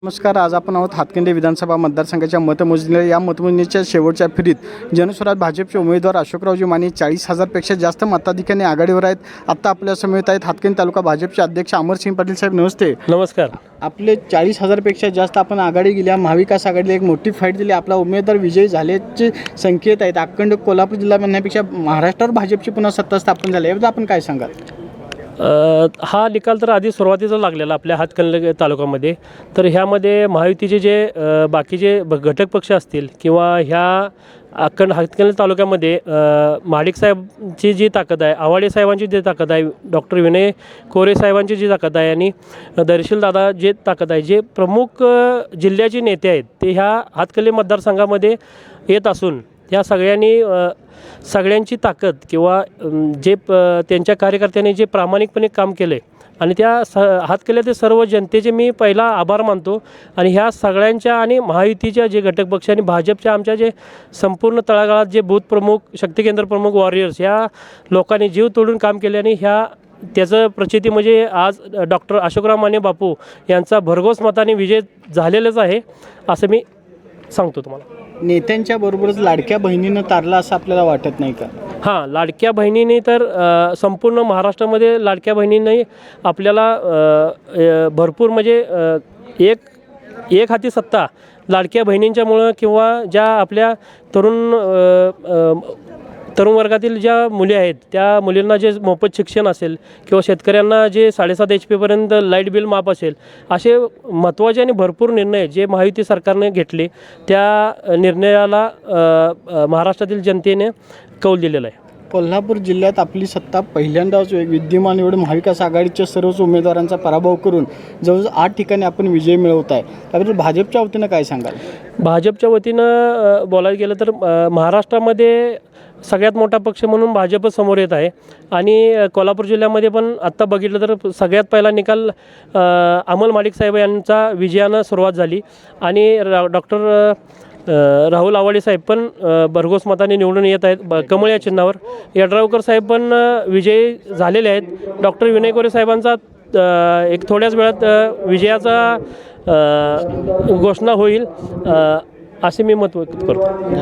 नमस्कार. आज आपण आहोत हातकंडे विधानसभा मतदारसंघाच्या मतमोजणीला. या मतमोजणीच्या शेवटच्या फेरीत जनस्वराज भाजपचे उमेदवार अशोकरावजी माने 40,000पेक्षा जास्त मताधिक्याने आघाडीवर आहेत. आत्ता आपल्या समेत आहेत हातकंडे तालुका भाजपचे अध्यक्ष अमरसिंह पाटील साहेब. नमस्ते. नमस्कार. आपले 40,000पेक्षा जास्त आपण आघाडी गेल्या. महाविकास आघाडीला एक मोठी फाईट दिली. आपला उमेदवार विजयी झाल्याचे संकेत आहेत. अखंड कोल्हापूर जिल्हा म्हणण्यापेक्षा महाराष्ट्रावर भाजपची पुन्हा सत्ता स्थापन झाली. याबद्दल आपण काय सांगाल? हा निकाल तर आधी सुरुवातीचा लागलेला आपल्या हातकणंगले तालुक्यामध्ये. तर ह्यामध्ये महायुतीचे जे बाकीचे घटक पक्ष असतील किंवा ह्या हातकणंगले तालुक्यामध्ये महाडिक साहेबांची जी ताकद आहे, आवाडे साहेबांची जी ताकद आहे, डॉक्टर विनय कोरे साहेबांची जी ताकद आहे आणि दर्शील दादा जे ताकद आहे, जे प्रमुख जिल्ह्याचे नेते आहेत ते ह्या हातकणंगले मतदारसंघामध्ये येत असून या सगळ्यांची ताकद किंवा जे त्यांच्या कार्यकर्त्यांनी जे प्रामाणिकपणे काम केलं आहे आणि त्या हातकणंगले सर्व जनतेचे मी पहिला आभार मानतो. आणि ह्या सगळ्यांच्या आणि महायुतीच्या जे घटक पक्ष आणि भाजपच्या आमच्या जे संपूर्ण तळागाळात जे बूथ प्रमुख, शक्ती केंद्र प्रमुख, वॉरियर्स या लोकांनी जीव तोडून काम केले आणि त्याचं प्रचिती म्हणजे आज डॉक्टर अशोकराव माने बापू यांचा भरघोस मताने विजय झालेलाच आहे असं मी सांगतो तुम्हाला. नेत्यांच्या बरोबरच लाडक्या बहिणीनं तारला असं आपल्याला वाटत नाही का? हां, लाडक्या बहिणीने तर संपूर्ण महाराष्ट्रामध्ये लाडक्या बहिणीने आपल्याला भरपूर म्हणजे एक हाती सत्ता लाडक्या बहिणींच्यामुळं किंवा ज्या आपल्या तरुण वर्गातील ज्या मुली आहेत त्या मुलींना जे मोफत शिक्षण असेल किंवा शेतकऱ्यांना जे 7.5 HP लाईट बिल माफ असेल, असे महत्त्वाचे आणि भरपूर निर्णय जे महायुती सरकारने घेतले त्या निर्णयाला महाराष्ट्रातील जनतेने कौल दिलेला आहे. कोल्हापूर जिल्ह्यात आपली सत्ता पहिल्यांदाच विद्यमान निवडून महाविकास आघाडीच्या सर्वच उमेदवारांचा पराभव करून जवळजवळ 8 ठिकाणी आपण विजय मिळवत आहे. त्याबद्दल भाजपच्या वतीनं काय सांगाल? भाजपच्या वतीनं बोलायला गेलं तर महाराष्ट्रामध्ये सगळ्यात मोठा पक्ष म्हणून भाजपच समोर येत आहे. आणि कोल्हापूर जिल्ह्यामध्ये पण आत्ता बघितलं तर सगळ्यात पहिला निकाल अमल माडिक साहेब यांचा विजयानं सुरुवात झाली आणि डॉक्टर राहुल आवाडे साहेब पण भरघोस मताने निवडून येत आहेत कमळ या चिन्हावर. यड्रावकर साहेब पण विजयी झालेले आहेत. डॉक्टर विनय कोरे साहेबांचा एक थोड्याच वेळात विजयाचा घोषणा होईल असे मी मत व्यक्त करतो.